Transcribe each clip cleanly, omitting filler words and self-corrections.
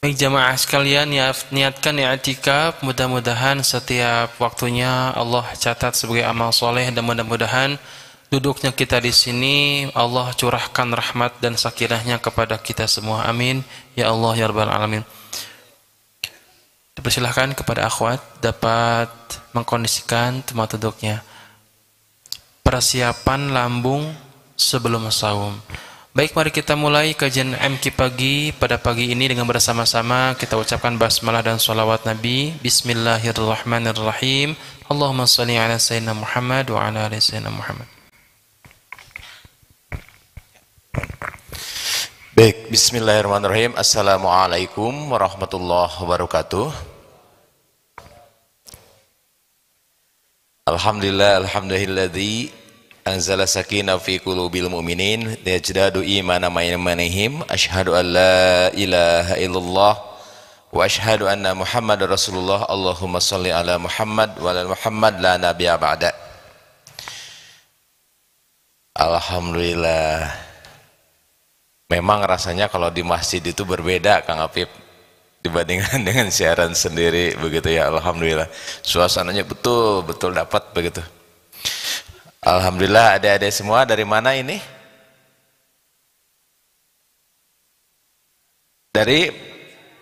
Baik jamaah sekalian, niatkan i'tikaf, mudah-mudahan setiap waktunya Allah catat sebagai amal soleh dan mudah-mudahan duduknya kita di sini Allah curahkan rahmat dan sakinahnya kepada kita semua. Amin ya Allah ya rabbal alamin. Dipersilahkan kepada akhwat dapat mengkondisikan tempat duduknya. Persiapan lambung sebelum saum. Baik, mari kita mulai kajian MQ pagi pada pagi ini dengan bersama-sama kita ucapkan basmalah dan salawat Nabi. Bismillahirrahmanirrahim. Allahumma salli ala sayyidina Muhammad wa ala ali sayyidina Muhammad. Baik, bismillahirrahmanirrahim. Assalamualaikum warahmatullahi wabarakatuh. Alhamdulilladzi anzala sakinah fi qulubil mu'minin liyajdadu imana ma'amanihim. Asyhadu an la ilaha illallah wa asyhadu anna Muhammadar Rasulullah. Allahumma shalli ala Muhammad wa ala Muhammad la nabiyya ba'da. Alhamdulillah. Memang rasanya kalau di masjid itu berbeda Kang Apip dibandingkan dengan siaran sendiri begitu ya. Alhamdulillah suasananya betul-betul dapat begitu. Alhamdulillah. Adik-adik semua dari mana ini? Dari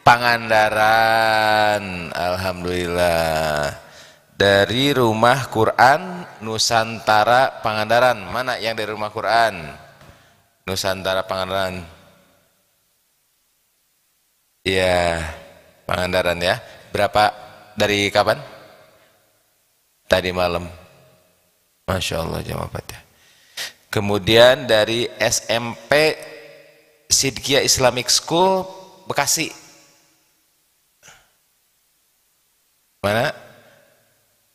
Pangandaran. Alhamdulillah. Dari Rumah Quran Nusantara Pangandaran. Mana yang dari Rumah Quran Nusantara Pangandaran? Iya, Pangandaran ya. Berapa, dari kapan? Tadi malam. Masya Allah jawabannya. Kemudian dari SMP Sidkia Islamic School Bekasi. Mana?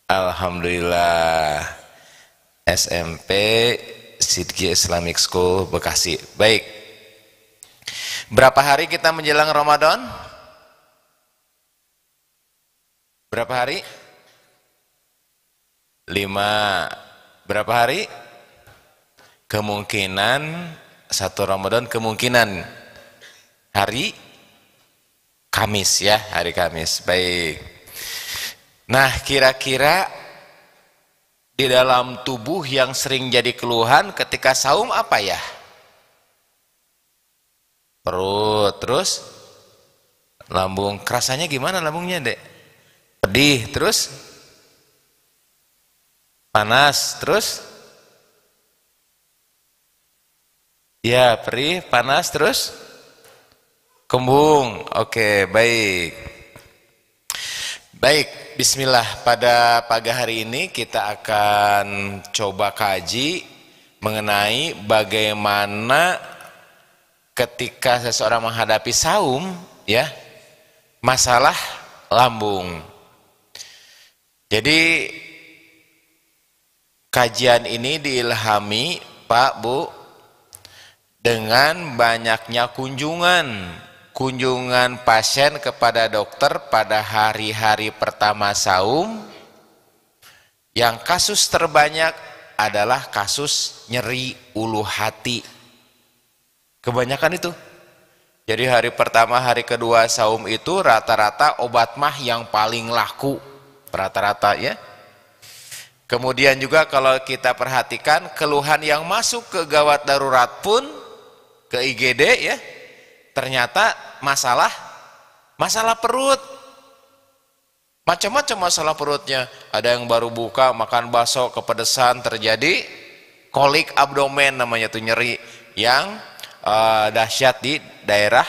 Alhamdulillah. SMP Sidkia Islamic School Bekasi. Baik. Berapa hari kita menjelang Ramadan? Berapa hari? 5. Berapa hari? Kemungkinan satu Ramadan, kemungkinan hari Kamis ya, hari Kamis. Baik. Nah, kira-kira di dalam tubuh yang sering jadi keluhan ketika saum apa ya? Perut, terus lambung. Kerasanya gimana lambungnya, Dek? Pedih, terus panas, terus ya perih, panas, terus kembung. Oke, baik. Baik, bismillah. Pada pagi hari ini kita akan coba kaji mengenai bagaimana ketika seseorang menghadapi saum ya, masalah lambung. Jadi kajian ini diilhami Pak Bu dengan banyaknya kunjungan pasien kepada dokter pada hari-hari pertama saum, yang kasus terbanyak adalah kasus nyeri ulu hati. Kebanyakan itu. Jadi hari pertama, hari kedua saum itu rata-rata obat mah yang paling laku rata-rata ya. Kemudian juga kalau kita perhatikan keluhan yang masuk ke gawat darurat pun, ke IGD ya, ternyata masalah perut. Macam-macam masalah perutnya. Ada yang baru buka makan bakso kepedesan terjadi kolik abdomen, namanya tuh nyeri yang dahsyat di daerah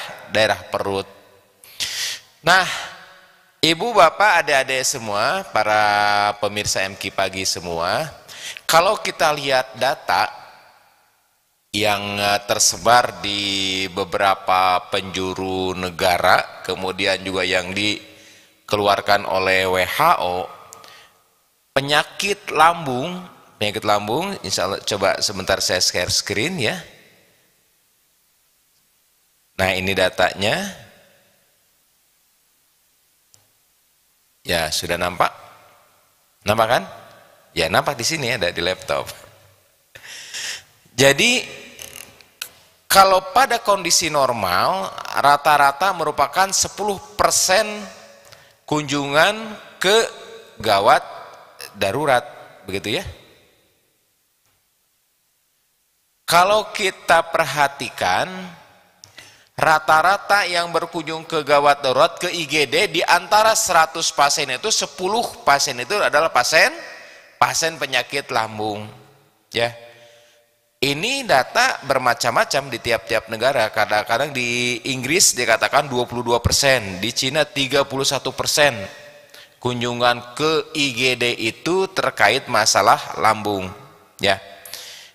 perut. Nah, Ibu, Bapak, adik-adik semua, para pemirsa MQ pagi semua, kalau kita lihat data yang tersebar di beberapa penjuru negara, kemudian juga yang dikeluarkan oleh WHO, penyakit lambung, insya Allah, coba sebentar saya share screen ya. Nah, ini datanya. Ya, sudah nampak? Nampak kan? Ya, nampak di sini, ada di laptop. Jadi Kalau pada kondisi normal rata-rata merupakan 10% kunjungan ke gawat darurat, begitu ya. Kalau kita perhatikan rata-rata yang berkunjung ke gawat darurat, ke IGD, di antara 100 pasien itu 10 pasien itu adalah pasien penyakit lambung ya. Ini data bermacam-macam di tiap-tiap negara. Kadang-kadang di Inggris dikatakan 22%, di Cina 31% kunjungan ke IGD itu terkait masalah lambung ya.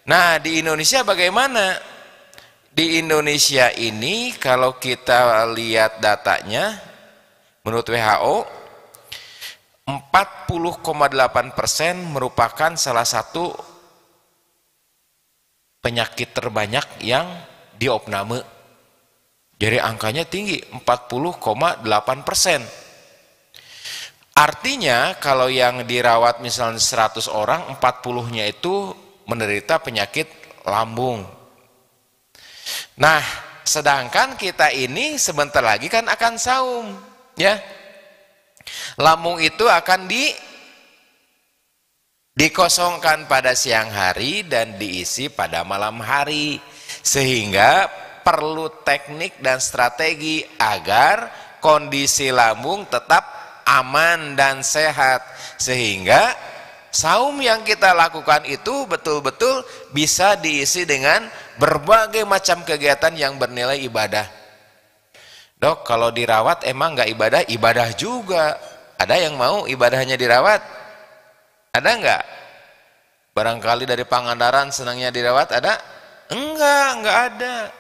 Nah, di Indonesia bagaimana? Di Indonesia ini kalau kita lihat datanya menurut WHO 40,8% merupakan salah satu penyakit terbanyak yang diopname. Jadi angkanya tinggi, 40,8%. Artinya kalau yang dirawat misalnya 100 orang, 40-nya itu menderita penyakit lambung. Nah, sedangkan kita ini sebentar lagi kan akan saum, ya. Lambung itu akan dikosongkan pada siang hari dan diisi pada malam hari, sehingga perlu teknik dan strategi agar kondisi lambung tetap aman dan sehat, sehingga saum yang kita lakukan itu betul-betul bisa diisi dengan berbagai macam kegiatan yang bernilai ibadah. Dok, kalau dirawat emang nggak ibadah? Ibadah juga. Ada yang mau ibadahnya dirawat? Ada enggak? Barangkali dari Pangandaran senangnya dirawat, ada? Enggak ada.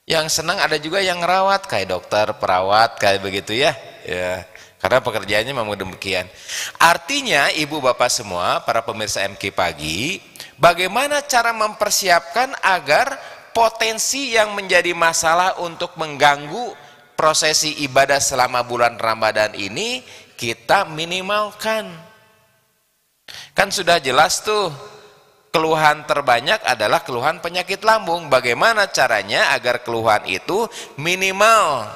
Yang senang ada juga yang ngerawat, kayak dokter, perawat, kayak begitu ya. Ya, karena pekerjaannya memang demikian. Artinya ibu bapak semua, para pemirsa MK Pagi, bagaimana cara mempersiapkan agar potensi yang menjadi masalah untuk mengganggu prosesi ibadah selama bulan Ramadan ini kita minimalkan. Kan sudah jelas tuh, keluhan terbanyak adalah keluhan penyakit lambung. Bagaimana caranya agar keluhan itu minimal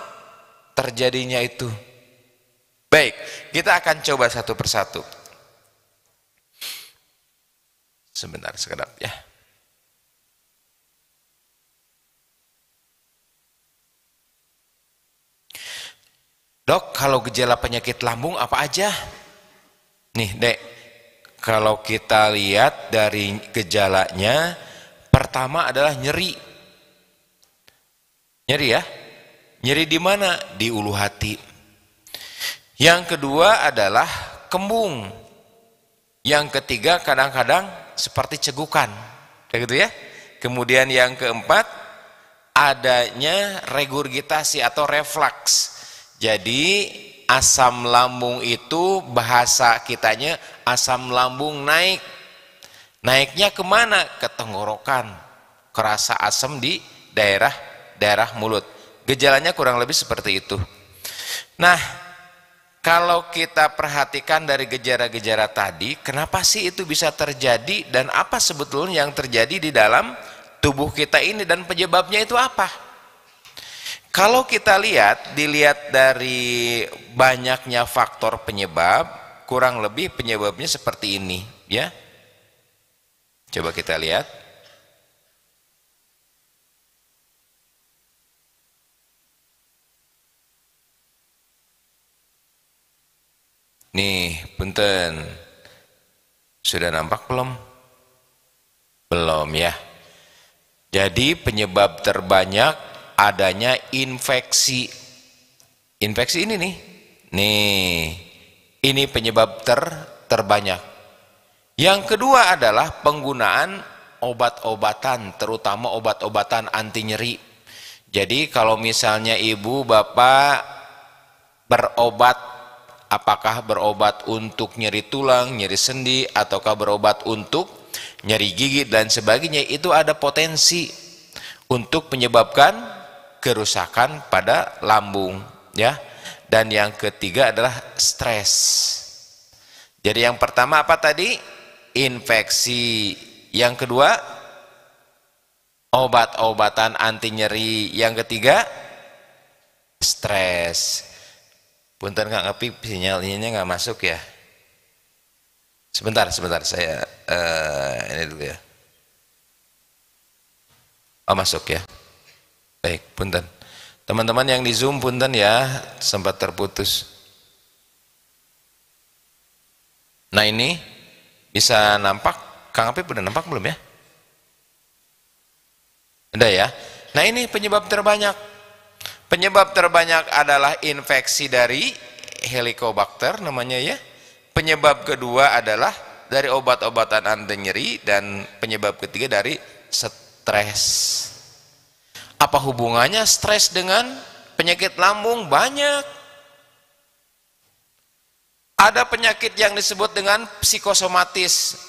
terjadinya itu? Baik, kita akan coba satu persatu. Sebentar, sekedap ya. Dok, kalau gejala penyakit lambung apa aja? Nih, Dek. Kalau kita lihat dari gejalanya, pertama adalah nyeri. Nyeri ya? Nyeri di mana? Di ulu hati. Yang kedua adalah kembung. Yang ketiga kadang-kadang seperti cegukan. Kayak gitu ya. Kemudian yang keempat adanya regurgitasi atau reflux. Jadi asam lambung itu bahasa kitanya asam lambung naik. Naiknya kemana? Ke tenggorokan. Kerasa asam di daerah mulut. Gejalanya kurang lebih seperti itu. Nah, kalau kita perhatikan dari gejala-gejala tadi, kenapa sih itu bisa terjadi dan apa sebetulnya yang terjadi di dalam tubuh kita ini dan penyebabnya itu apa? Kalau kita dilihat dari banyaknya faktor penyebab, kurang lebih penyebabnya seperti ini, ya. Coba kita lihat. Nih, punten. Sudah nampak belum? Belum ya. Jadi penyebab terbanyak adanya infeksi. Infeksi ini nih. Nih. Ini penyebab terbanyak. Yang kedua adalah penggunaan obat-obatan, terutama obat-obatan anti nyeri. Jadi kalau misalnya ibu bapak berobat, apakah berobat untuk nyeri tulang, nyeri sendi, ataukah berobat untuk nyeri gigi dan sebagainya, itu ada potensi untuk menyebabkan kerusakan pada lambung, ya. Dan yang ketiga adalah stres. Jadi yang pertama apa tadi? Infeksi. Yang kedua obat-obatan anti nyeri. Yang ketiga, stres. Punten Kang Apip, sinyalnya nggak masuk ya. Sebentar saya ini dulu ya. Oh, masuk ya. Baik, punten. Teman-teman yang di Zoom punten ya, sempat terputus. Nah, ini bisa nampak, Kang Apip udah nampak belum ya? Udah ya. Nah, ini penyebab terbanyak. Penyebab terbanyak adalah infeksi dari Helicobacter namanya ya. Penyebab kedua adalah dari obat-obatan anti nyeri, dan penyebab ketiga dari stres. Apa hubungannya stres dengan penyakit lambung? Banyak. Ada penyakit yang disebut dengan psikosomatis.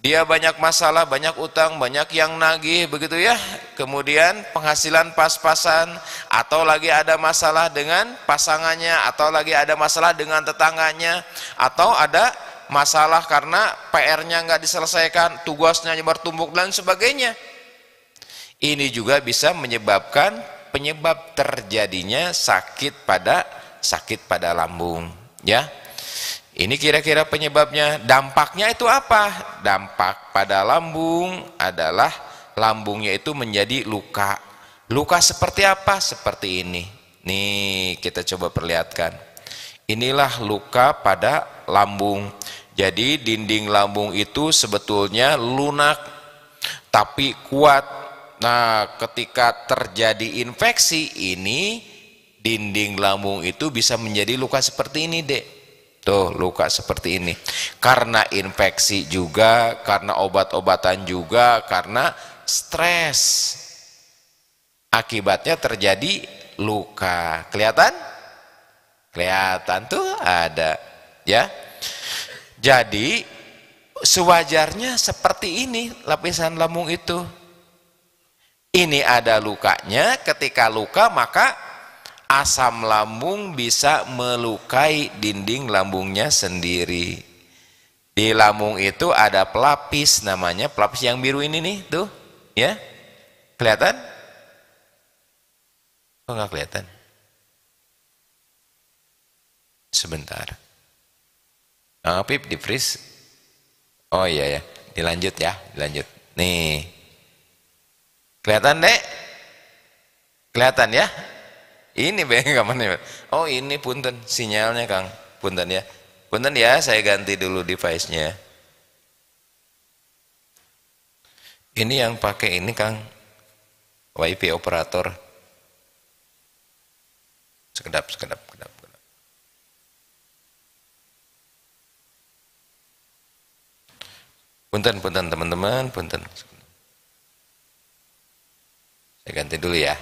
Dia banyak masalah, banyak utang, banyak yang nagih begitu ya. Kemudian penghasilan pas-pasan, atau lagi ada masalah dengan pasangannya, atau lagi ada masalah dengan tetangganya, atau ada masalah karena PR-nya nggak diselesaikan, tugasnya bertumpuk dan sebagainya. Ini juga bisa menyebabkan penyebab terjadinya sakit pada lambung, ya. Ini kira-kira penyebabnya. Dampaknya itu apa? Dampak pada lambung adalah lambungnya itu menjadi luka. Luka seperti apa? Seperti ini. Nih, kita coba perlihatkan. Inilah luka pada lambung. Jadi dinding lambung itu sebetulnya lunak tapi kuat. Nah, ketika terjadi infeksi ini, dinding lambung itu bisa menjadi luka seperti ini, Dek. Tuh, luka seperti ini. Karena infeksi juga, karena obat-obatan juga, karena stres. Akibatnya terjadi luka. Kelihatan? Kelihatan tuh ada, ya. Jadi sewajarnya seperti ini lapisan lambung itu. Ini ada lukanya. Ketika luka, maka asam lambung bisa melukai dinding lambungnya sendiri. Di lambung itu ada pelapis, namanya pelapis yang biru ini nih, tuh, ya. Kelihatan? Oh, nggak kelihatan. Sebentar. Apip di freeze. Oh iya ya, dilanjut ya, dilanjut. Nih. Kelihatan, Dek? Kelihatan ya? Ini bagaimana? Oh, ini punten sinyalnya, Kang. Punten ya. Punten ya, saya ganti dulu device-nya. Ini yang pakai ini, Kang. WiFi operator. Sekedap. Punten teman-teman, punten. Saya ganti dulu ya.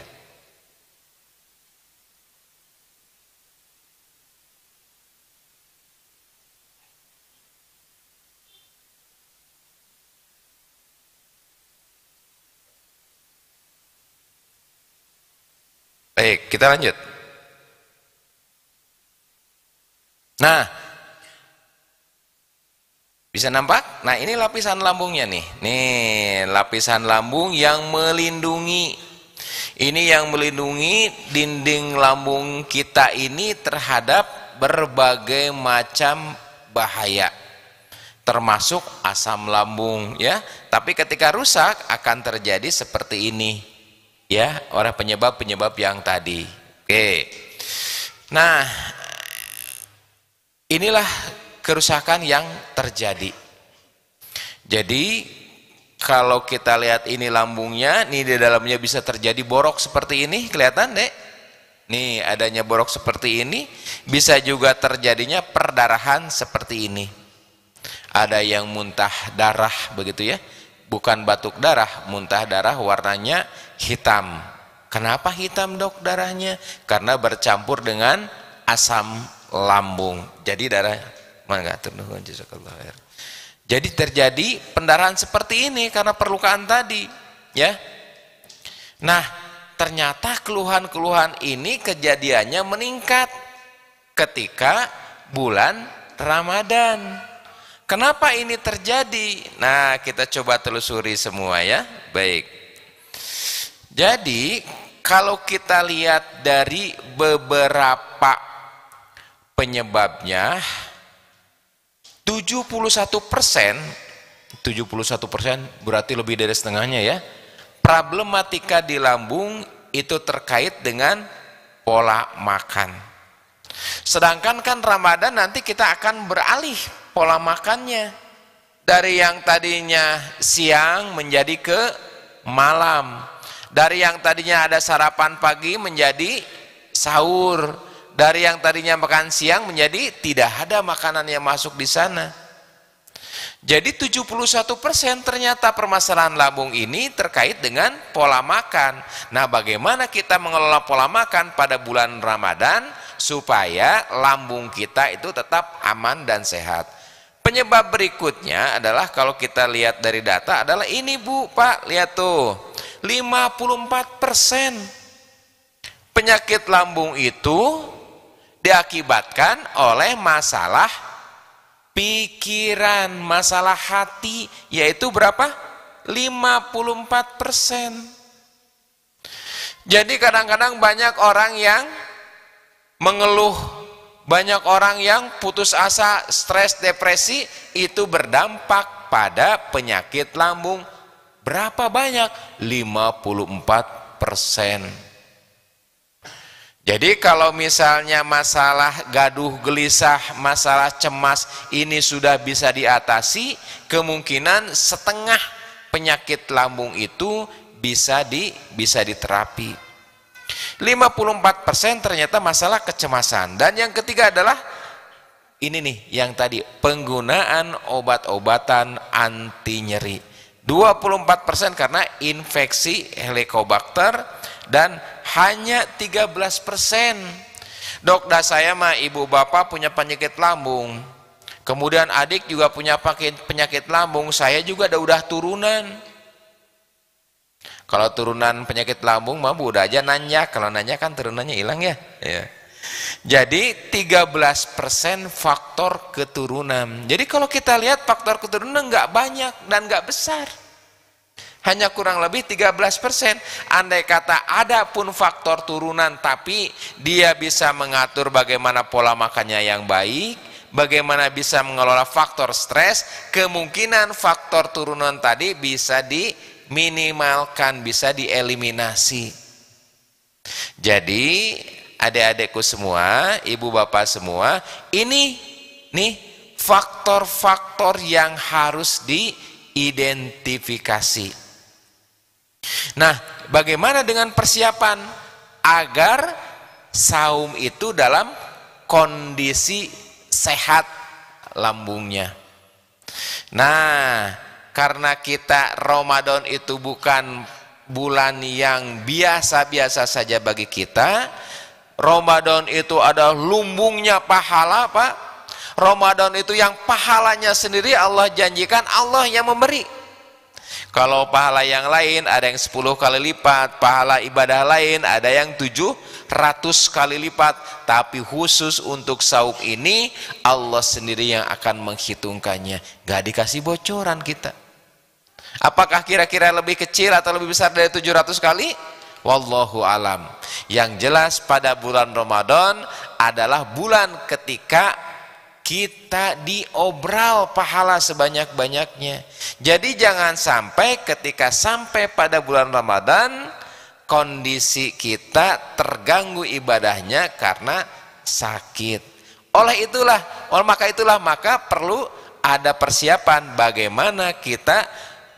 Baik, kita lanjut. Nah, bisa nampak? Nah, ini lapisan lambungnya nih. Nih, lapisan lambung yang melindungi. Ini yang melindungi dinding lambung kita ini terhadap berbagai macam bahaya. Termasuk asam lambung, ya. Tapi ketika rusak akan terjadi seperti ini. Ya, oleh penyebab-penyebab yang tadi. Oke. Nah, inilah kerusakan yang terjadi. Jadi kalau kita lihat ini lambungnya, nih di dalamnya bisa terjadi borok seperti ini, kelihatan, Dek? Nih adanya borok seperti ini, bisa juga terjadinya perdarahan seperti ini. Ada yang muntah darah begitu ya. Bukan batuk darah, muntah darah warnanya hitam. Kenapa hitam, Dok, darahnya? Karena bercampur dengan asam lambung. Jadi darah jadi terjadi pendarahan seperti ini karena perlukaan tadi, ya. Nah, ternyata keluhan-keluhan ini kejadiannya meningkat ketika bulan Ramadan. Kenapa ini terjadi? Nah, kita coba telusuri semua ya. Baik. Jadi kalau kita lihat dari beberapa penyebabnya, 71% berarti lebih dari setengahnya ya, problematika di lambung itu terkait dengan pola makan. Sedangkan kan Ramadan nanti kita akan beralih pola makannya, dari yang tadinya siang menjadi ke malam, dari yang tadinya ada sarapan pagi menjadi sahur, dari yang tadinya makan siang menjadi tidak ada makanan yang masuk di sana. Jadi 71% ternyata permasalahan lambung ini terkait dengan pola makan. Nah, bagaimana kita mengelola pola makan pada bulan Ramadan supaya lambung kita itu tetap aman dan sehat. Penyebab berikutnya adalah kalau kita lihat dari data adalah ini Bu, Pak, lihat tuh. 54% penyakit lambung itu diakibatkan oleh masalah pikiran, masalah hati, yaitu berapa? 54%. Jadi kadang-kadang banyak orang yang mengeluh, banyak orang yang putus asa, stres, depresi, itu berdampak pada penyakit lambung. Berapa banyak? 54%. Jadi kalau misalnya masalah gaduh gelisah, masalah cemas ini sudah bisa diatasi, kemungkinan setengah penyakit lambung itu bisa diterapi. 54% ternyata masalah kecemasan. Dan yang ketiga adalah ini nih, yang tadi, penggunaan obat-obatan anti nyeri. 24% karena infeksi Helicobacter, dan hanya 13%. Dok, dah saya mah ibu bapak punya penyakit lambung, kemudian adik juga punya penyakit lambung, saya juga udah turunan. Kalau turunan penyakit lambung mah udah aja nanya, kalau nanya kan turunannya hilang ya. Jadi 13% faktor keturunan. Jadi kalau kita lihat faktor keturunan nggak banyak dan nggak besar, hanya kurang lebih 13%. Andai kata ada pun faktor turunan, tapi dia bisa mengatur bagaimana pola makannya yang baik, bagaimana bisa mengelola faktor stres, kemungkinan faktor turunan tadi bisa diminimalkan, bisa dieliminasi. Jadi adik-adikku semua, ibu bapak semua, ini nih faktor-faktor yang harus diidentifikasi. Nah, bagaimana dengan persiapan agar saum itu dalam kondisi sehat lambungnya? Nah, karena kita Ramadan itu bukan bulan yang biasa-biasa saja bagi kita, Ramadan itu ada lumbungnya pahala, Pak. Ramadan itu yang pahalanya sendiri Allah janjikan, Allah yang memberi. Kalau pahala yang lain ada yang 10 kali lipat, pahala ibadah lain ada yang 700 kali lipat, tapi khusus untuk saum ini Allah sendiri yang akan menghitungkannya. Gak dikasih bocoran kita. Apakah kira-kira lebih kecil atau lebih besar dari 700 kali? Wallahu alam. Yang jelas pada bulan Ramadan adalah bulan ketika kita diobral pahala sebanyak-banyaknya. Jadi jangan sampai ketika sampai pada bulan Ramadan kondisi kita terganggu ibadahnya karena sakit. Maka perlu ada persiapan bagaimana kita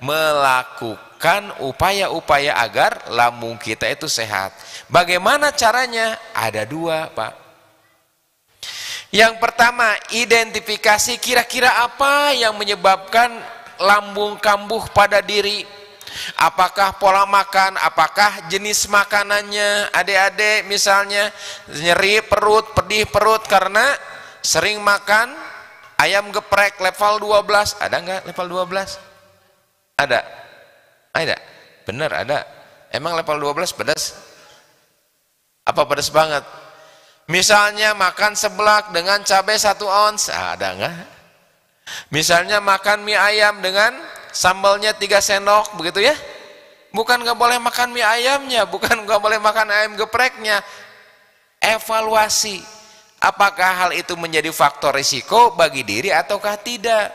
melakukan upaya-upaya agar lambung kita itu sehat. Bagaimana caranya? Ada dua, Pak. Yang pertama, identifikasi kira-kira apa yang menyebabkan lambung kambuh pada diri. Apakah pola makan, apakah jenis makanannya. Adik-adik misalnya nyeri perut, pedih perut karena sering makan ayam geprek level 12. Ada nggak level 12? Ada? Ada? Bener ada. Emang level 12 pedas? Apa pedas banget? Misalnya makan seblak dengan cabai 1 ons, ada nggak? Misalnya makan mie ayam dengan sambalnya 3 sendok, begitu ya? Bukan nggak boleh makan mie ayamnya, bukan nggak boleh makan ayam gepreknya. Evaluasi, apakah hal itu menjadi faktor risiko bagi diri ataukah tidak.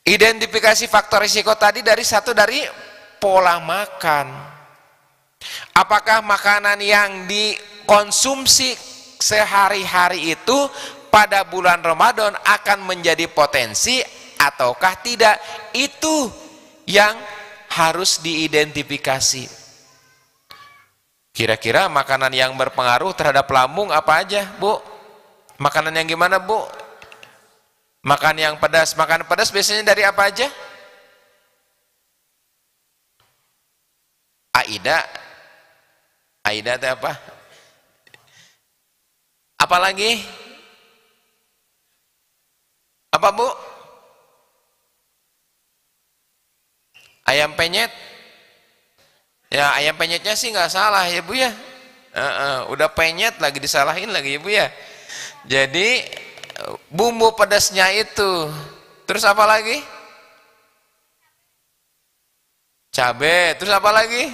Identifikasi faktor risiko tadi dari pola makan. Apakah makanan yang dikonsumsi sehari-hari itu pada bulan Ramadan akan menjadi potensi ataukah tidak? Itu yang harus diidentifikasi. Kira-kira makanan yang berpengaruh terhadap lambung apa aja, Bu? Makanan yang gimana, Bu? Makan yang pedas. Makan pedas biasanya dari apa aja? Aida itu apa? Apa lagi? Apa, Bu? Ayam penyet. Ya, ayam penyetnya sih nggak salah ya, Bu ya. Udah penyet lagi disalahin lagi ya, Bu ya. Jadi bumbu pedasnya itu. Terus apa lagi? Cabe. Terus apa lagi?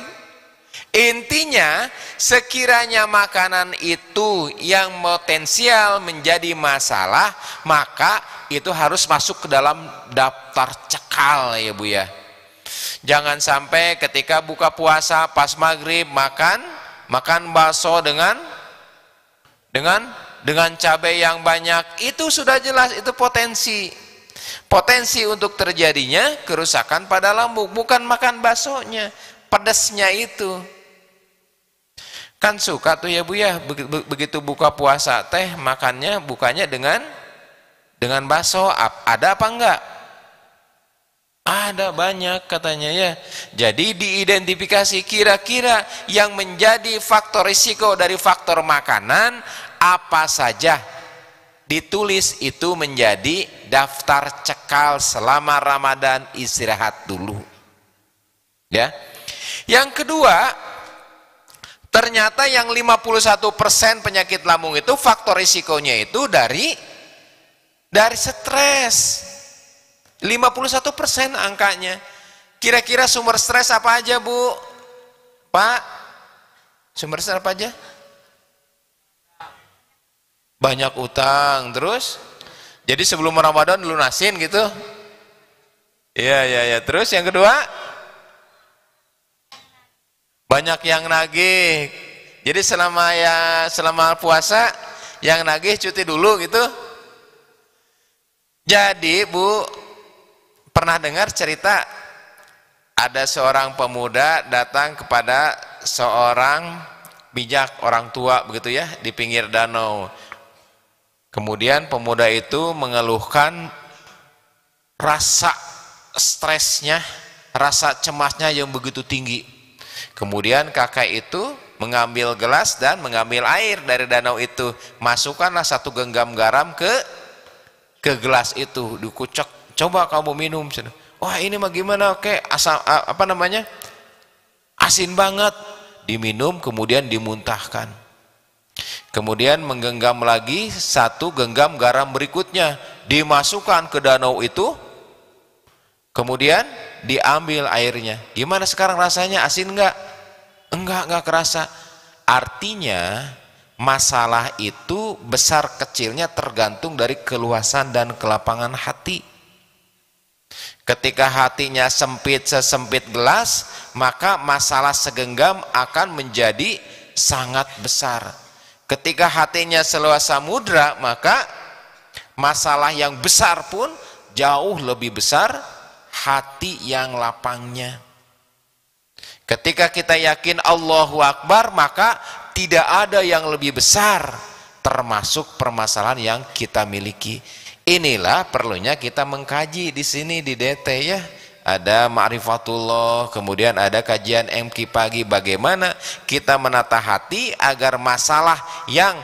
Intinya, sekiranya makanan itu yang potensial menjadi masalah, maka itu harus masuk ke dalam daftar cekal ya, Bu ya. Jangan sampai ketika buka puasa pas maghrib makan bakso dengan cabai yang banyak. Itu sudah jelas, itu potensi untuk terjadinya kerusakan pada lambung. Bukan makan baksonya, pedasnya itu. Kan suka tuh ya, Bu ya, begitu buka puasa teh bukanya dengan bakso. Ada apa enggak? Ada banyak katanya ya. Jadi diidentifikasi kira-kira yang menjadi faktor risiko dari faktor makanan apa saja. Ditulis itu menjadi daftar cekal selama Ramadan, istirahat dulu. Ya. Yang kedua, ternyata yang 51% penyakit lambung itu faktor risikonya itu dari stres. 51% angkanya. Kira-kira sumber stres apa aja, Bu? Pak? Sumber stres apa aja? Banyak utang, terus? Jadi sebelum Ramadan lunasin gitu? Iya. Terus yang kedua? Banyak yang nagih. Jadi selama puasa yang nagih cuti dulu gitu. Jadi, Bu, pernah dengar cerita ada seorang pemuda datang kepada seorang bijak, orang tua begitu ya, di pinggir danau. Kemudian pemuda itu mengeluhkan rasa stresnya, rasa cemasnya yang begitu tinggi. Kemudian kakek itu mengambil gelas dan mengambil air dari danau itu. Masukkanlah 1 genggam garam ke gelas itu, dikucek. Coba kamu minum. Wah, ini mah gimana? Oke, asam asin banget. Diminum kemudian dimuntahkan. Kemudian menggenggam lagi 1 genggam garam berikutnya, dimasukkan ke danau itu. Kemudian diambil airnya. Gimana sekarang rasanya? Asin enggak? Enggak kerasa. Artinya masalah itu besar kecilnya tergantung dari keluasan dan kelapangan hati. Ketika hatinya sempit sesempit gelas, maka masalah segenggam akan menjadi sangat besar. Ketika hatinya seluas samudra, maka masalah yang besar pun jauh lebih besar hati yang lapangnya. Ketika kita yakin Allahu Akbar, maka tidak ada yang lebih besar termasuk permasalahan yang kita miliki. Inilah perlunya kita mengkaji di sini di DT ya. Ada ma'rifatullah, kemudian ada kajian MQ pagi, bagaimana kita menata hati agar masalah yang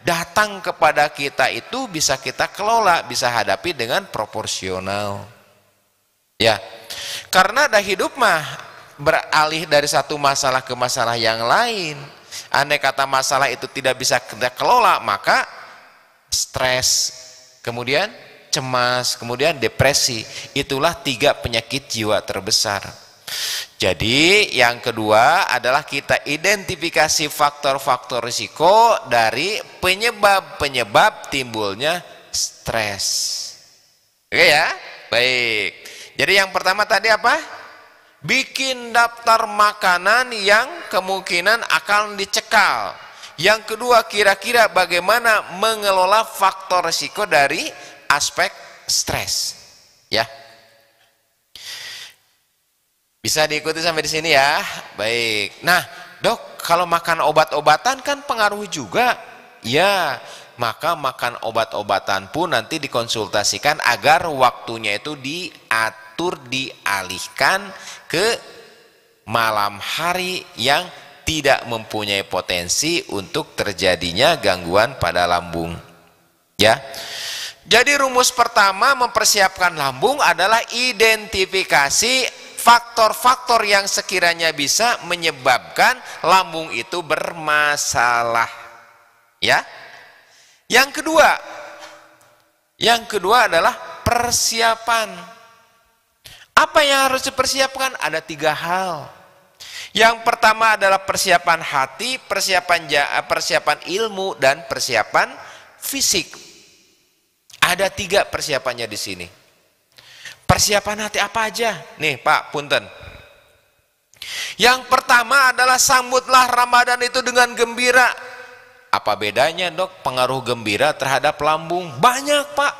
datang kepada kita itu bisa kita kelola, bisa hadapi dengan proporsional. Ya. Karena ada hidup mah beralih dari satu masalah ke masalah yang lain. Andai kata masalah itu tidak bisa kita kelola, maka stres, kemudian cemas, kemudian depresi. Itulah 3 penyakit jiwa terbesar. Jadi yang kedua adalah kita identifikasi faktor-faktor risiko dari penyebab-penyebab timbulnya stres. Oke ya? Baik. Jadi yang pertama tadi apa? Bikin daftar makanan yang kemungkinan akan dicekal. Yang kedua, kira-kira bagaimana mengelola faktor risiko dari aspek stres. Ya. Bisa diikuti sampai di sini ya. Baik. Nah, Dok, kalau makan obat-obatan kan pengaruh juga. Ya, maka makan obat-obatan pun nanti dikonsultasikan agar waktunya itu diatur, dialihkan ke malam hari yang tidak mempunyai potensi untuk terjadinya gangguan pada lambung. Ya. Jadi rumus pertama mempersiapkan lambung adalah identifikasi faktor-faktor yang sekiranya bisa menyebabkan lambung itu bermasalah. Ya. Yang kedua adalah persiapan. Apa yang harus dipersiapkan? Ada 3 hal. Yang pertama adalah persiapan hati, persiapan ilmu, dan persiapan fisik. Ada 3 persiapannya di sini. Persiapan hati apa aja? Nih Pak, punten. Yang pertama adalah sambutlah Ramadan itu dengan gembira. Apa bedanya, Dok, pengaruh gembira terhadap lambung? Banyak, Pak.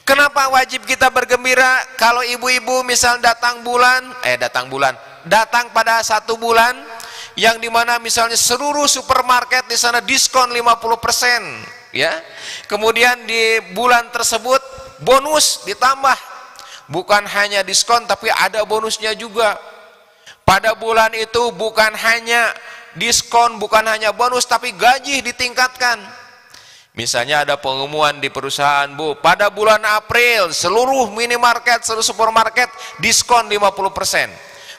Kenapa wajib kita bergembira? Kalau ibu-ibu misal datang pada 1 bulan yang dimana misalnya seluruh supermarket di sana diskon 50%, ya. Kemudian di bulan tersebut bonus ditambah, bukan hanya diskon tapi ada bonusnya juga. Pada bulan itu bukan hanya diskon, bukan hanya bonus, tapi gaji ditingkatkan. Misalnya ada pengumuman di perusahaan, Bu, pada bulan April seluruh minimarket, seluruh supermarket diskon 50%.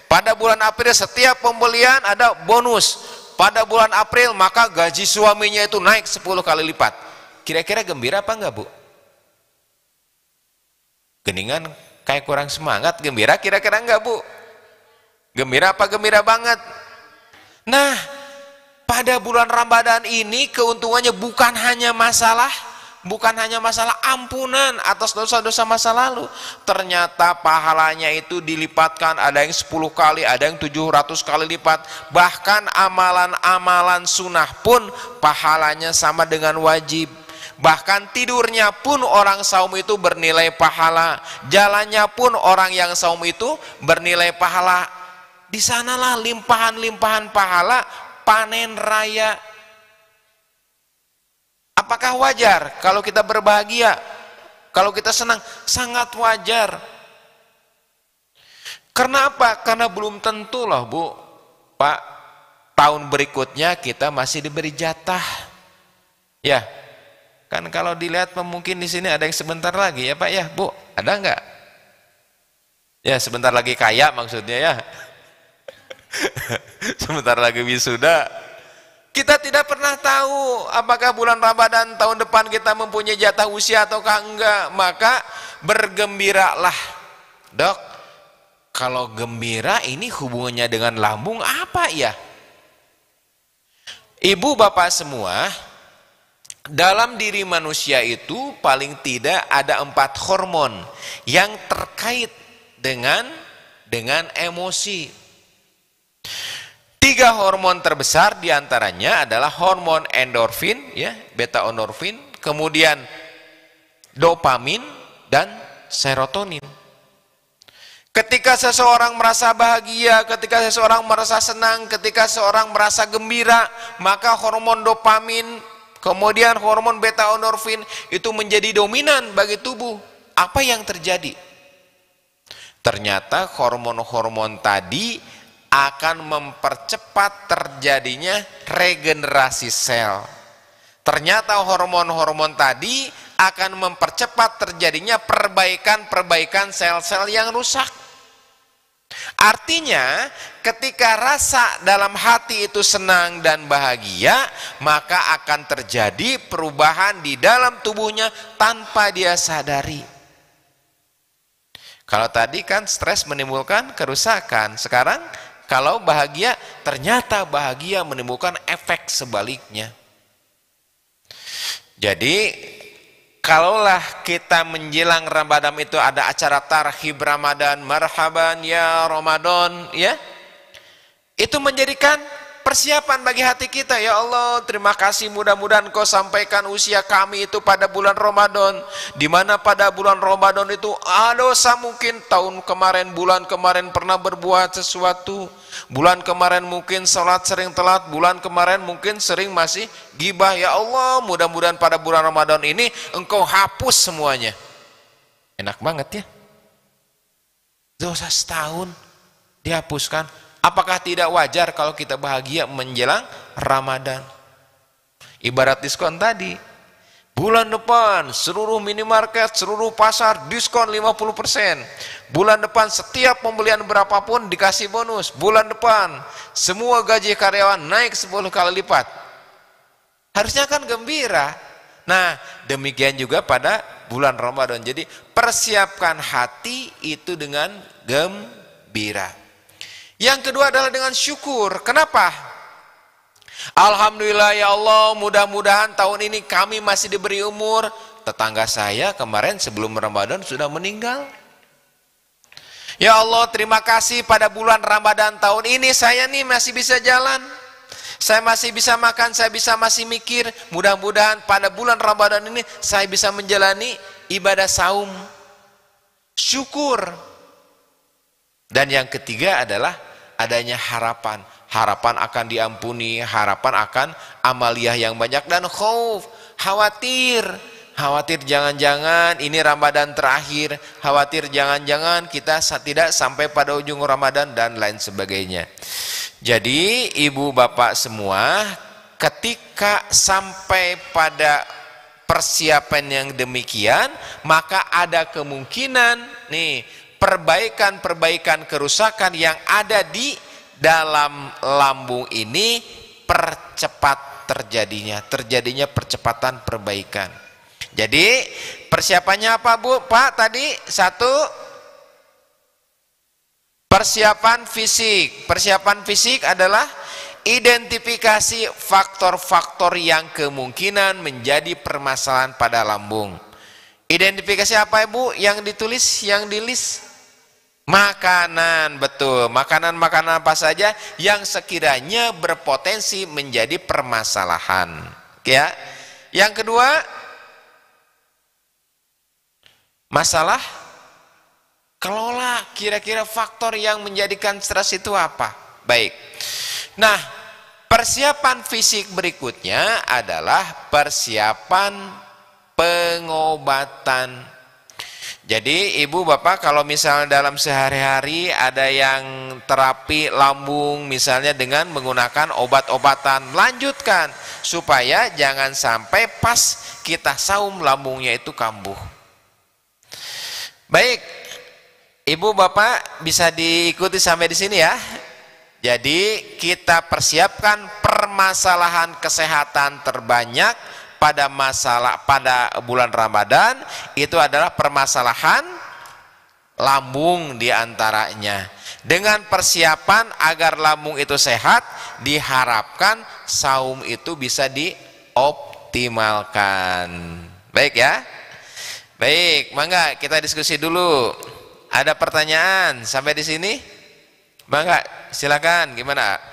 Pada bulan April setiap pembelian ada bonus. Pada bulan April maka gaji suaminya itu naik 10 kali lipat. Kira-kira gembira apa enggak, Bu? Geningan kayak kurang semangat. Gembira kira-kira enggak, Bu? Gembira apa gembira banget? Nah, pada bulan Ramadan ini keuntungannya bukan hanya masalah ampunan atas dosa-dosa masa lalu. Ternyata pahalanya itu dilipatkan, ada yang 10 kali, ada yang 700 kali lipat. Bahkan amalan-amalan sunnah pun pahalanya sama dengan wajib. Bahkan tidurnya pun orang saum itu bernilai pahala. Jalannya pun orang yang saum itu bernilai pahala. Di sanalah limpahan-limpahan pahala panen raya. Apakah wajar kalau kita berbahagia, kalau kita senang? Sangat wajar. Kenapa? Karena belum tentu loh, Bu, Pak, tahun berikutnya kita masih diberi jatah. Ya, kan kalau dilihat mungkin di sini ada yang sebentar lagi ya Pak ya, Bu, ada enggak? Ya, sebentar lagi kaya maksudnya ya. Sebentar lagi wisuda. Kita tidak pernah tahu apakah bulan Ramadan tahun depan kita mempunyai jatah usia ataukah enggak. Maka bergembiralah. Dok, kalau gembira ini hubungannya dengan lambung apa ya? Ibu bapak semua, dalam diri manusia itu paling tidak ada 4 hormon yang terkait dengan emosi. 3 hormon terbesar diantaranya adalah hormon endorfin, ya, beta endorfin, kemudian dopamin dan serotonin. Ketika seseorang merasa bahagia, ketika seseorang merasa senang, ketika seseorang merasa gembira, maka hormon dopamin, kemudian hormon beta endorfin itu menjadi dominan bagi tubuh. Apa yang terjadi? Ternyata hormon-hormon tadi akan mempercepat terjadinya regenerasi sel. Ternyata hormon-hormon tadi akan mempercepat terjadinya perbaikan sel-sel yang rusak. Artinya, ketika rasa dalam hati itu senang dan bahagia, maka akan terjadi perubahan di dalam tubuhnya tanpa dia sadari. Kalau tadi kan stres menimbulkan kerusakan, sekarang kalau bahagia ternyata bahagia menimbulkan efek sebaliknya. Jadi kalaulah kita menjelang Ramadan itu ada acara tarhib Ramadan, marhaban ya Ramadan, ya, itu menjadikan persiapan bagi hati kita. Ya Allah, terima kasih, mudah-mudahan Kau sampaikan usia kami itu pada bulan Ramadan, di mana pada bulan Ramadan itu ada dosa, mungkin tahun kemarin, bulan kemarin pernah berbuat sesuatu, bulan kemarin mungkin sholat sering telat, bulan kemarin mungkin sering masih gibah. Ya Allah, mudah-mudahan pada bulan Ramadan ini Engkau hapus semuanya. Enak banget ya, dosa setahun dihapuskan. Apakah tidak wajar kalau kita bahagia menjelang Ramadan? Ibarat diskon tadi, bulan depan seluruh minimarket, seluruh pasar diskon 50%. Bulan depan setiap pembelian berapapun dikasih bonus. Bulan depan semua gaji karyawan naik 10 kali lipat. Harusnya kan gembira. Nah, demikian juga pada bulan Ramadan. Jadi persiapkan hati itu dengan gembira. Yang kedua adalah dengan syukur. Kenapa? Alhamdulillah ya Allah, mudah-mudahan tahun ini kami masih diberi umur. Tetangga saya kemarin sebelum Ramadan sudah meninggal. Ya Allah, terima kasih pada bulan Ramadan tahun ini saya nih masih bisa jalan, saya masih bisa makan, saya bisa masih mikir. Mudah-mudahan pada bulan Ramadan ini saya bisa menjalani ibadah saum. Syukur. Dan yang ketiga adalah adanya harapan. Harapan akan diampuni, harapan akan amaliyah yang banyak, dan khauf, khawatir. Khawatir jangan-jangan ini Ramadan terakhir, khawatir jangan-jangan kita tidak sampai pada ujung Ramadan dan lain sebagainya. Jadi ibu bapak semua, ketika sampai pada persiapan yang demikian, maka ada kemungkinan nih perbaikan-perbaikan kerusakan yang ada di dalam lambung ini percepat terjadinya percepatan perbaikan. Jadi persiapannya apa Bu? Pak tadi satu, persiapan fisik. Persiapan fisik adalah identifikasi faktor-faktor yang kemungkinan menjadi permasalahan pada lambung. Identifikasi apa Ibu yang ditulis, yang di list? Makanan, betul. Makanan-makanan apa saja yang sekiranya berpotensi menjadi permasalahan. Ya. Yang kedua, masalah kelola, kira-kira faktor yang menjadikan stres itu apa? Baik. Nah, persiapan fisik berikutnya adalah persiapan pengobatan. Jadi ibu bapak kalau misalnya dalam sehari-hari ada yang terapi lambung misalnya dengan menggunakan obat-obatan, lanjutkan supaya jangan sampai pas kita saum lambungnya itu kambuh. Baik, ibu bapak bisa diikuti sampai di sini ya. Jadi kita persiapkan permasalahan kesehatan terbanyak pada bulan Ramadan itu adalah permasalahan lambung diantaranya. Dengan persiapan agar lambung itu sehat, diharapkan saum itu bisa dioptimalkan. Baik ya. Baik, mangga kita diskusi dulu. Ada pertanyaan sampai di sini? Mangga, silakan. Gimana?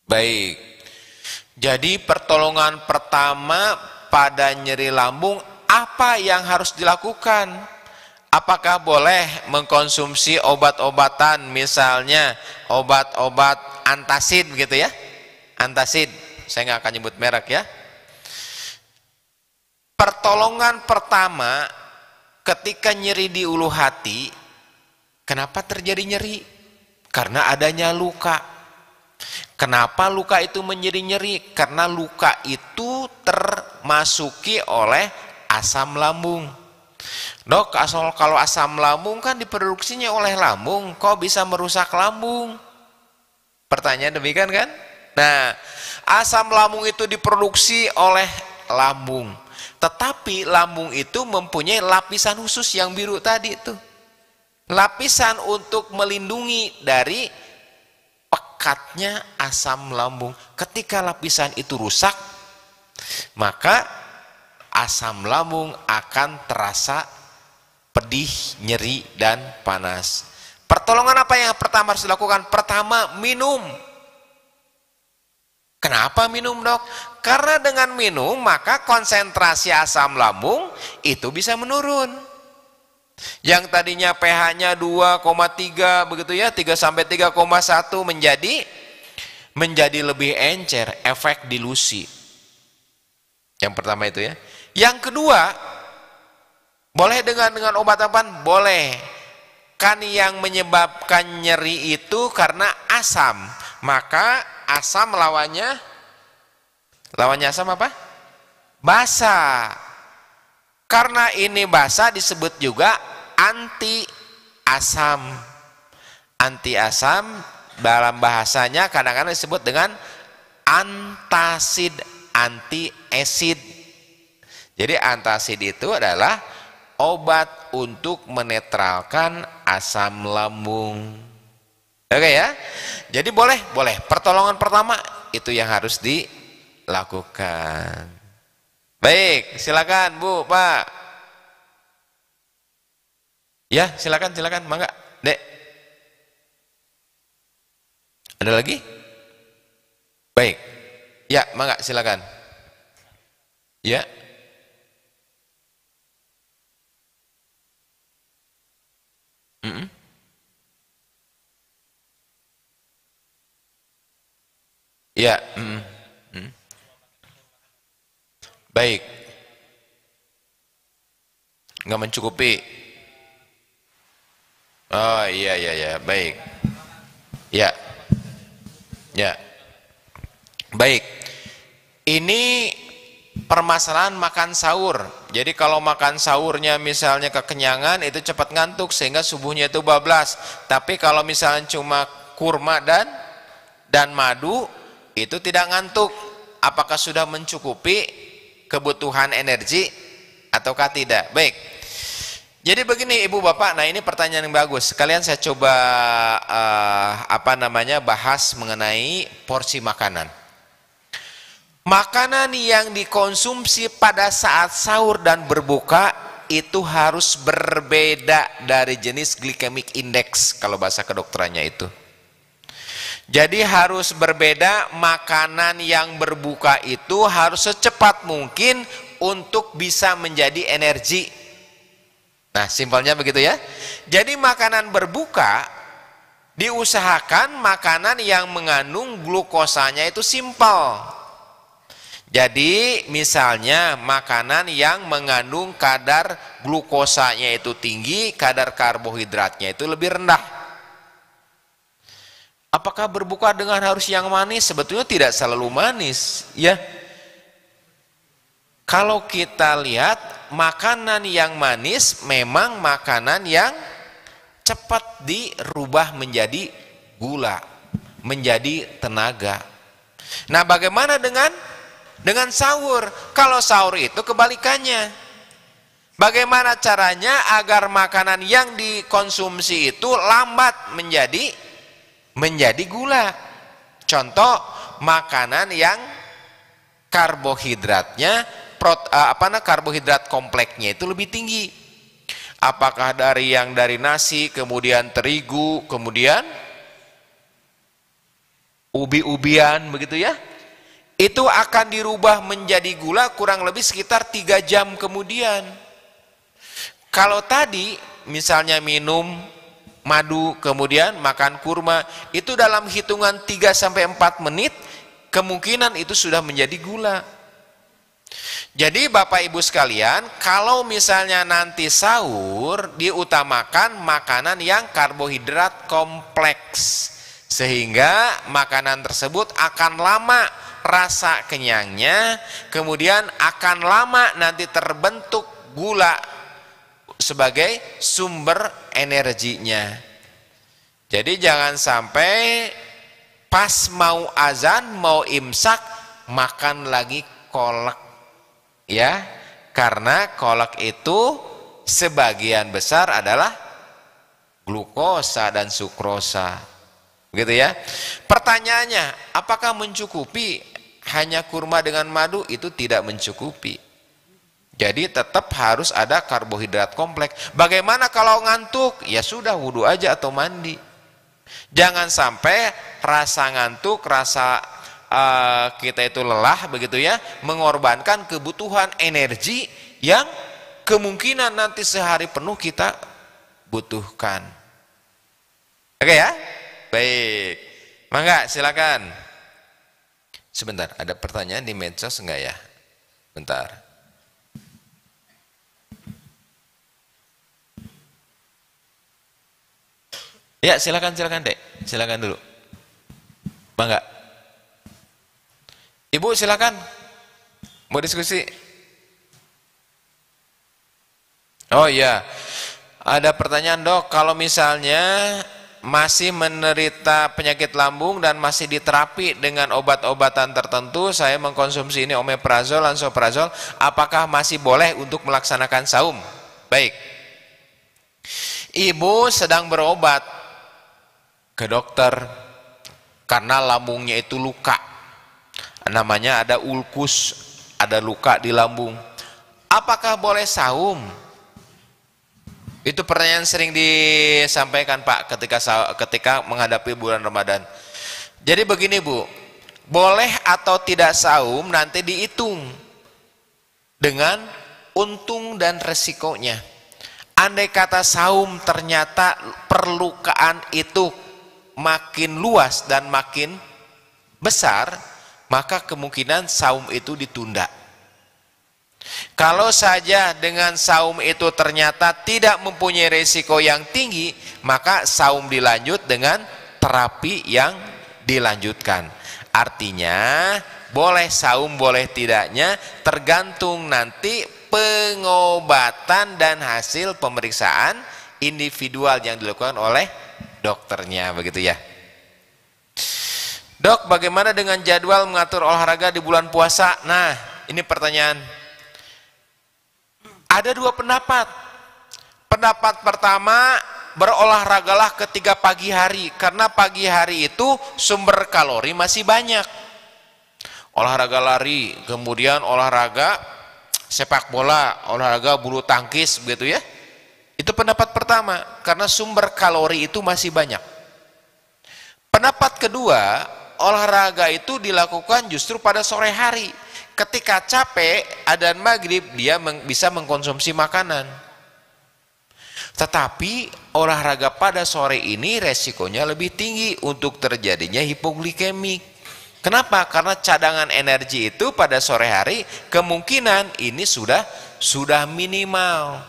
Baik. Jadi pertolongan pertama pada nyeri lambung apa yang harus dilakukan? Apakah boleh mengkonsumsi obat-obatan, misalnya obat-obat antasid begitu ya? Antasid, saya nggak akan nyebut merek ya. Pertolongan pertama ketika nyeri di ulu hati, kenapa terjadi nyeri? Karena adanya luka. Kenapa luka itu menyeri-nyeri? Karena luka itu termasuki oleh asam lambung. Dok, kalau asam lambung kan diproduksinya oleh lambung, kok bisa merusak lambung? Pertanyaan demikian kan? Nah, asam lambung itu diproduksi oleh lambung. Tetapi lambung itu mempunyai lapisan khusus yang biru tadi itu. Lapisan untuk melindungi dari pekatnya asam lambung. Ketika lapisan itu rusak, maka asam lambung akan terasa pedih, nyeri, dan panas. Pertolongan apa yang pertama harus dilakukan? Pertama, minum. Kenapa minum, dok? Karena dengan minum maka konsentrasi asam lambung itu bisa menurun. Yang tadinya pH-nya 2,3 begitu ya, 3 sampai 3,1 menjadi lebih encer, efek dilusi. Yang pertama itu ya. Yang kedua, boleh dengan obat apaan? Boleh. Kan yang menyebabkan nyeri itu karena asam. Maka asam lawannya asam apa? Basa. Karena ini basa disebut juga anti asam. Anti asam dalam bahasanya kadang-kadang disebut dengan antasid, anti acid. Jadi antasid itu adalah obat untuk menetralkan asam lambung. Oke ya. Jadi boleh. Pertolongan pertama itu yang harus dilakukan. Baik, silakan Bu, Pak. Ya, silakan, mangga, Dek. Ada lagi? Baik. Ya, mangga, silakan. Ya. Ya. Baik. Nggak mencukupi. Oh iya, baik. Ya. Baik. Ini permasalahan makan sahur. Jadi kalau makan sahurnya misalnya kekenyangan itu cepat ngantuk sehingga subuhnya itu bablas. Tapi kalau misalnya cuma kurma dan madu itu tidak ngantuk. Apakah sudah mencukupi kebutuhan energi ataukah tidak? Baik. Jadi begini Ibu Bapak, nah ini pertanyaan yang bagus. Sekalian saya coba bahas mengenai porsi makanan. Makanan yang dikonsumsi pada saat sahur dan berbuka itu harus berbeda dari jenis glycemic index kalau bahasa kedokterannya itu. Jadi harus berbeda, makanan yang berbuka itu harus secepat mungkin untuk bisa menjadi energi. Nah, simpelnya begitu ya. Jadi makanan berbuka diusahakan makanan yang mengandung glukosanya itu simpel. Jadi misalnya makanan yang mengandung kadar glukosanya itu tinggi, kadar karbohidratnya itu lebih rendah. Apakah berbuka dengan harus yang manis? Sebetulnya tidak selalu manis, ya. Kalau kita lihat makanan yang manis memang makanan yang cepat dirubah menjadi gula, menjadi tenaga. Nah, bagaimana dengan sahur? Kalau sahur itu kebalikannya. Bagaimana caranya agar makanan yang dikonsumsi itu lambat menjadi gula? Contoh, makanan yang karbohidratnya karbohidrat kompleksnya itu lebih tinggi. Apakah dari nasi, kemudian terigu, kemudian ubi-ubian begitu ya? Itu akan dirubah menjadi gula kurang lebih sekitar 3 jam kemudian. Kalau tadi misalnya minum madu kemudian makan kurma, itu dalam hitungan 3 sampai 4 menit kemungkinan itu sudah menjadi gula. Jadi Bapak Ibu sekalian, kalau misalnya nanti sahur diutamakan makanan yang karbohidrat kompleks, sehingga makanan tersebut akan lama rasa kenyangnya, kemudian akan lama nanti terbentuk gula sebagai sumber energinya. Jadi jangan sampai pas mau azan, mau imsak, makan lagi kolak, ya, karena kolak itu sebagian besar adalah glukosa dan sukrosa, gitu ya. Pertanyaannya, apakah mencukupi hanya kurma dengan madu? Itu tidak mencukupi. Jadi tetap harus ada karbohidrat kompleks. Bagaimana kalau ngantuk? Ya sudah, wudhu aja atau mandi. Jangan sampai rasa ngantuk, rasa kita itu lelah, begitu ya, mengorbankan kebutuhan energi yang kemungkinan nanti sehari penuh kita butuhkan. Oke ya? Baik. Mangga, silakan. Sebentar, ada pertanyaan di medsos enggak ya? Bentar. Ya, silakan Dek. Silakan dulu. Mangga. Ibu silakan. Mau diskusi? Oh iya. Ada pertanyaan, Dok, kalau misalnya masih menderita penyakit lambung dan masih diterapi dengan obat-obatan tertentu, saya mengkonsumsi ini omeprazol, lansoprazol, apakah masih boleh untuk melaksanakan saum? Baik. Ibu sedang berobat ke dokter karena lambungnya itu luka, namanya ada ulkus, ada luka di lambung. Apakah boleh saum? Itu pertanyaan sering disampaikan Pak ketika menghadapi bulan Ramadan. Jadi begini Bu, boleh atau tidak saum nanti dihitung dengan untung dan resikonya. Andai kata saum ternyata perlukaan itu makin luas dan makin besar, maka kemungkinan saum itu ditunda. Kalau saja dengan saum itu ternyata tidak mempunyai resiko yang tinggi, maka saum dilanjut dengan terapi yang dilanjutkan. Artinya boleh saum boleh tidaknya tergantung nanti pengobatan dan hasil pemeriksaan individual yang dilakukan oleh dokternya, begitu ya. Dok, bagaimana dengan jadwal mengatur olahraga di bulan puasa? Nah, ini pertanyaan. Ada dua pendapat. Pendapat pertama, berolahragalah ketika pagi hari, karena pagi hari itu sumber kalori masih banyak. Olahraga lari, kemudian olahraga sepak bola, olahraga bulu tangkis, begitu ya. Itu pendapat pertama, karena sumber kalori itu masih banyak. Pendapat kedua, olahraga itu dilakukan justru pada sore hari. Ketika capek, adzan maghrib, dia bisa mengkonsumsi makanan. Tetapi olahraga pada sore ini resikonya lebih tinggi untuk terjadinya hipoglikemik. Kenapa? Karena cadangan energi itu pada sore hari kemungkinan ini sudah minimal.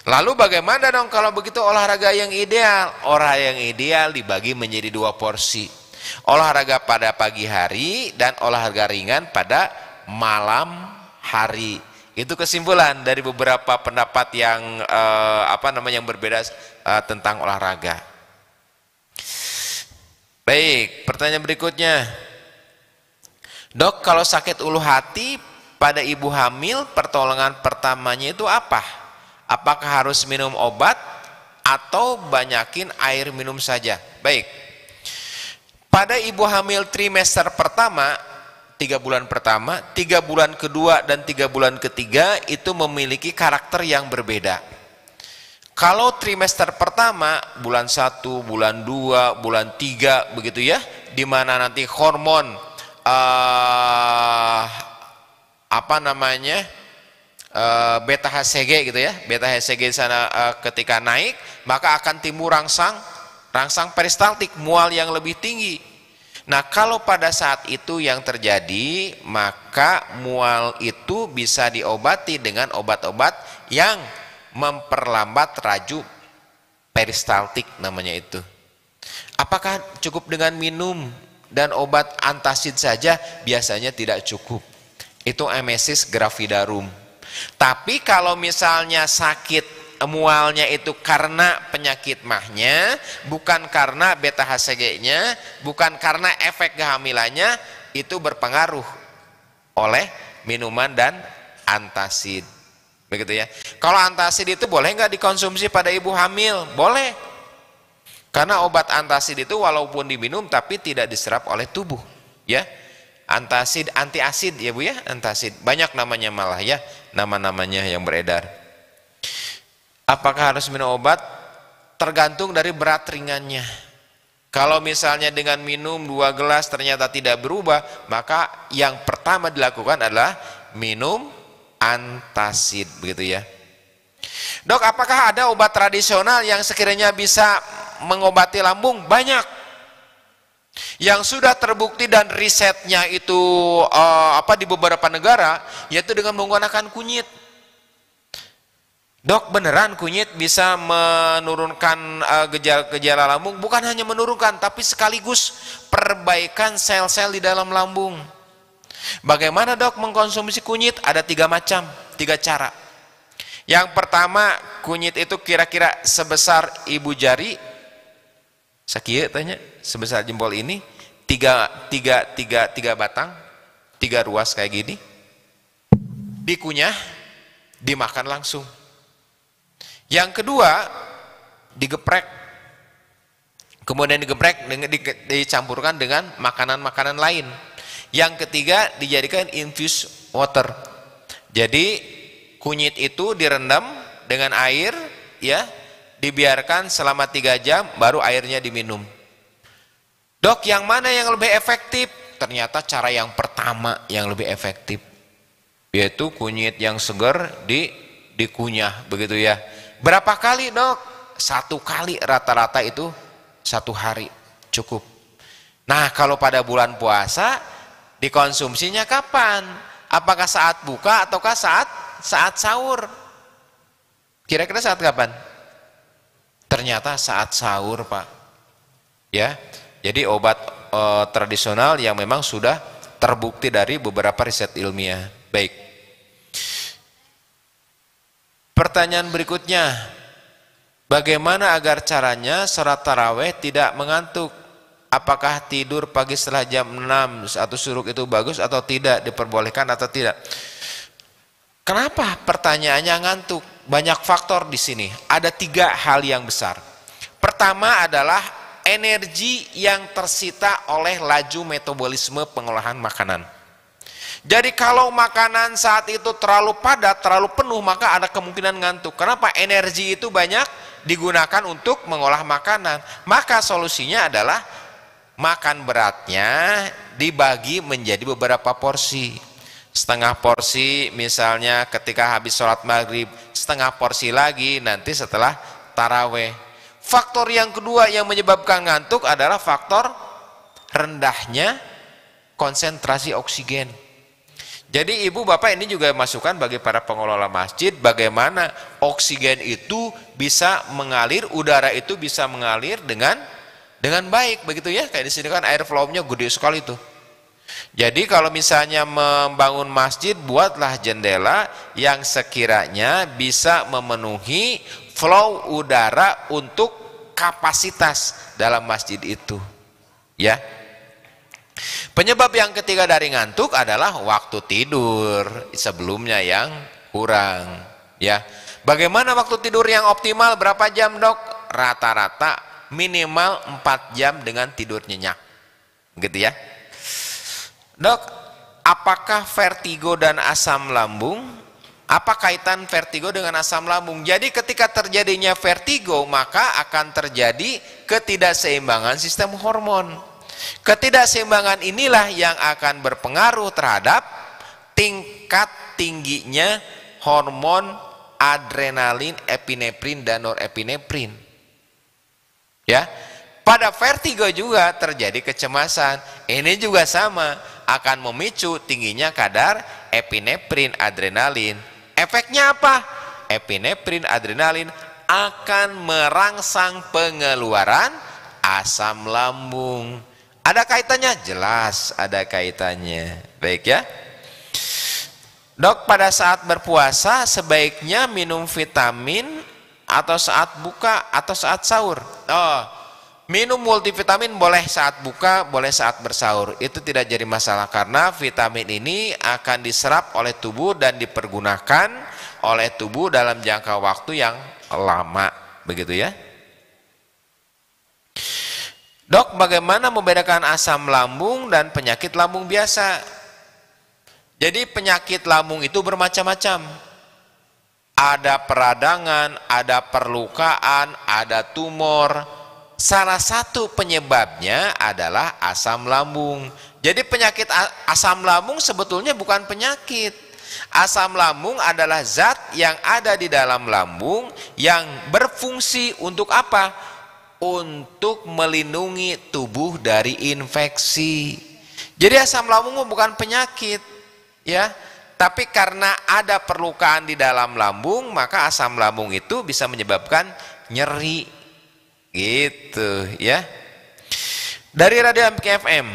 Lalu bagaimana dong kalau begitu olahraga yang ideal? Olahraga yang ideal dibagi menjadi dua porsi. Olahraga pada pagi hari dan olahraga ringan pada malam hari. Itu kesimpulan dari beberapa pendapat yang yang berbeda tentang olahraga. Baik, pertanyaan berikutnya. Dok, kalau sakit ulu hati pada ibu hamil, pertolongan pertamanya itu apa? Apakah harus minum obat atau banyakin air minum saja? Baik. Pada ibu hamil trimester pertama, 3 bulan pertama, 3 bulan kedua dan 3 bulan ketiga itu memiliki karakter yang berbeda. Kalau trimester pertama, bulan 1, bulan 2, bulan 3, begitu ya, di mana nanti hormon beta HCG gitu ya, beta HCG di sana ketika naik, maka akan timbul rangsang peristaltik, mual yang lebih tinggi. Nah, kalau pada saat itu yang terjadi, maka mual itu bisa diobati dengan obat-obat yang memperlambat laju peristaltik, namanya itu. Apakah cukup dengan minum dan obat antacid saja? Biasanya tidak cukup. Itu emesis gravidarum. Tapi kalau misalnya sakit mualnya itu karena penyakit mahnya, bukan karena beta HCG-nya, bukan karena efek kehamilannya, itu berpengaruh oleh minuman dan antacid. Begitu ya. Kalau antacid itu boleh nggak dikonsumsi pada ibu hamil? Boleh. Karena obat antacid itu walaupun diminum tapi tidak diserap oleh tubuh, ya. Antacid, antiasid ya Bu ya, antacid. Banyak namanya malah ya, nama-namanya yang beredar. Apakah harus minum obat? Tergantung dari berat ringannya. Kalau misalnya dengan minum 2 gelas ternyata tidak berubah, maka yang pertama dilakukan adalah minum antacid, begitu ya. Dok, apakah ada obat tradisional yang sekiranya bisa mengobati lambung? Banyak. Yang sudah terbukti dan risetnya itu di beberapa negara, yaitu dengan menggunakan kunyit. Dok, beneran kunyit bisa menurunkan gejala lambung? Bukan hanya menurunkan, tapi sekaligus perbaikan sel-sel di dalam lambung. Bagaimana dok mengkonsumsi kunyit? Ada 3 macam, 3 cara. Yang pertama, kunyit itu kira-kira sebesar ibu jari. Sakieu tanya, sebesar jempol ini, 3 batang, 3 ruas kayak gini. Dikunyah, dimakan langsung. Yang kedua, digeprek. Kemudian digeprek, dicampurkan dengan makanan-makanan lain. Yang ketiga, dijadikan infused water. Jadi kunyit itu direndam dengan air, ya, dibiarkan selama 3 jam, baru airnya diminum. Dok, yang mana yang lebih efektif? Ternyata cara yang pertama yang lebih efektif, yaitu kunyit yang segar dikunyah, begitu ya. Berapa kali dok? 1 kali, rata-rata itu 1 hari cukup. Nah, kalau pada bulan puasa dikonsumsinya kapan? Apakah saat buka ataukah saat sahur? Kira-kira saat kapan? Ternyata saat sahur, Pak. Ya, jadi obat tradisional yang memang sudah terbukti dari beberapa riset ilmiah. Baik. Pertanyaan berikutnya, bagaimana agar caranya sholat taraweh tidak mengantuk? Apakah tidur pagi setelah jam 6 atau suruk itu bagus atau tidak, diperbolehkan atau tidak? Kenapa pertanyaannya ngantuk? Banyak faktor di sini. Ada 3 hal yang besar. Pertama adalah energi yang tersita oleh laju metabolisme pengolahan makanan. Jadi kalau makanan saat itu terlalu padat, terlalu penuh, maka ada kemungkinan ngantuk. Kenapa? Energi itu banyak digunakan untuk mengolah makanan. Maka solusinya adalah makan beratnya dibagi menjadi beberapa porsi. Setengah porsi misalnya ketika habis sholat maghrib, setengah porsi lagi nanti setelah taraweh. Faktor yang kedua yang menyebabkan ngantuk adalah faktor rendahnya konsentrasi oksigen. Jadi ibu bapak ini juga masukan bagi para pengelola masjid, bagaimana oksigen itu bisa mengalir, udara itu bisa mengalir dengan baik, begitu ya. Kayak di sini kan air flow-nya gede sekali tuh. Jadi kalau misalnya membangun masjid, buatlah jendela yang sekiranya bisa memenuhi flow udara untuk kapasitas dalam masjid itu, ya. Penyebab yang ketiga dari ngantuk adalah waktu tidur sebelumnya yang kurang, ya. Bagaimana waktu tidur yang optimal? Berapa jam dok? Rata-rata minimal 4 jam dengan tidur nyenyak, gitu ya. Dok, apakah vertigo dan asam lambung? Apa kaitan vertigo dengan asam lambung? Jadi ketika terjadinya vertigo, maka akan terjadi ketidakseimbangan sistem hormon. Ketidakseimbangan inilah yang akan berpengaruh terhadap tingkat tingginya hormon adrenalin, epinefrin dan norepinefrin. Ya, pada vertigo juga terjadi kecemasan. Ini juga sama, akan memicu tingginya kadar epinefrin, adrenalin. Efeknya apa? Epinefrin, adrenalin akan merangsang pengeluaran asam lambung. Ada kaitannya? Jelas ada kaitannya. Baik ya. Dok, pada saat berpuasa sebaiknya minum vitamin atau saat buka atau saat sahur. Oh, minum multivitamin boleh saat buka, boleh saat bersahur. Itu tidak jadi masalah karena vitamin ini akan diserap oleh tubuh dan dipergunakan oleh tubuh dalam jangka waktu yang lama, begitu ya. Dok, bagaimana membedakan asam lambung dan penyakit lambung biasa? Jadi penyakit lambung itu bermacam-macam. Ada peradangan, ada perlukaan, ada tumor. Salah satu penyebabnya adalah asam lambung. Jadi penyakit asam lambung sebetulnya bukan penyakit. Asam lambung adalah zat yang ada di dalam lambung yang berfungsi untuk apa? Untuk melindungi tubuh dari infeksi. Jadi asam lambung bukan penyakit, ya. Tapi karena ada perlukaan di dalam lambung, maka asam lambung itu bisa menyebabkan nyeri, gitu, ya. Dari Radio MKFM,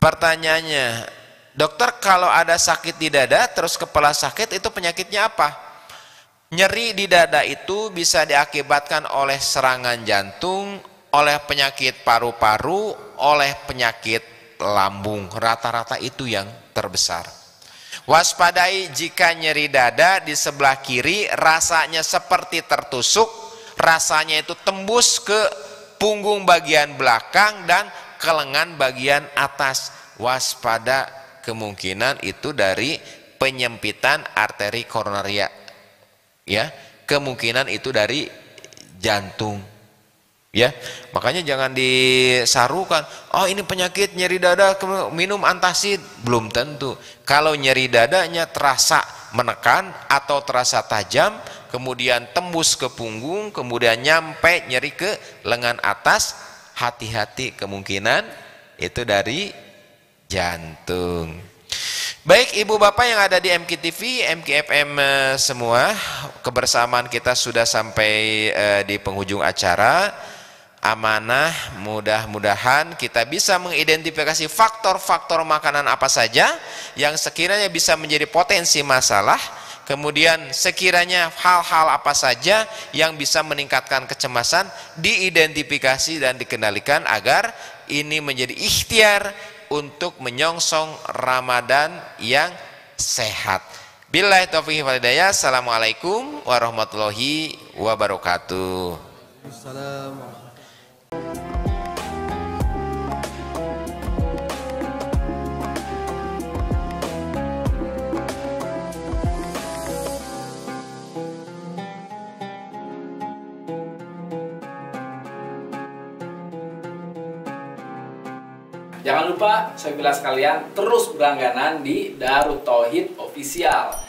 pertanyaannya, dokter, kalau ada sakit di dada terus kepala sakit, itu penyakitnya apa? Nyeri di dada itu bisa diakibatkan oleh serangan jantung, oleh penyakit paru-paru, oleh penyakit lambung. Rata-rata itu yang terbesar. Waspadai jika nyeri dada di sebelah kiri rasanya seperti tertusuk, rasanya itu tembus ke punggung bagian belakang dan ke lengan bagian atas. Waspada, kemungkinan itu dari penyempitan arteri koronaria. Ya, kemungkinan itu dari jantung. Ya, makanya jangan disarukan, oh ini penyakit nyeri dada, minum antacid. Belum tentu. Kalau nyeri dadanya terasa menekan atau terasa tajam, kemudian tembus ke punggung, kemudian nyampe nyeri ke lengan atas, hati-hati, kemungkinan itu dari jantung. Baik ibu bapak yang ada di MKTV, MKFM semua, kebersamaan kita sudah sampai di penghujung acara. Amanah, mudah-mudahan kita bisa mengidentifikasi faktor-faktor makanan apa saja yang sekiranya bisa menjadi potensi masalah. Kemudian sekiranya hal-hal apa saja yang bisa meningkatkan kecemasan diidentifikasi dan dikendalikan agar ini menjadi ikhtiar untuk menyongsong Ramadan yang sehat. Billahi taufiq wal hidayah. Assalamualaikum warahmatullahi wabarakatuh. Assalamualaikum. Jangan lupa, saya bilang sekalian, terus berlangganan di Darut Tauhid Official.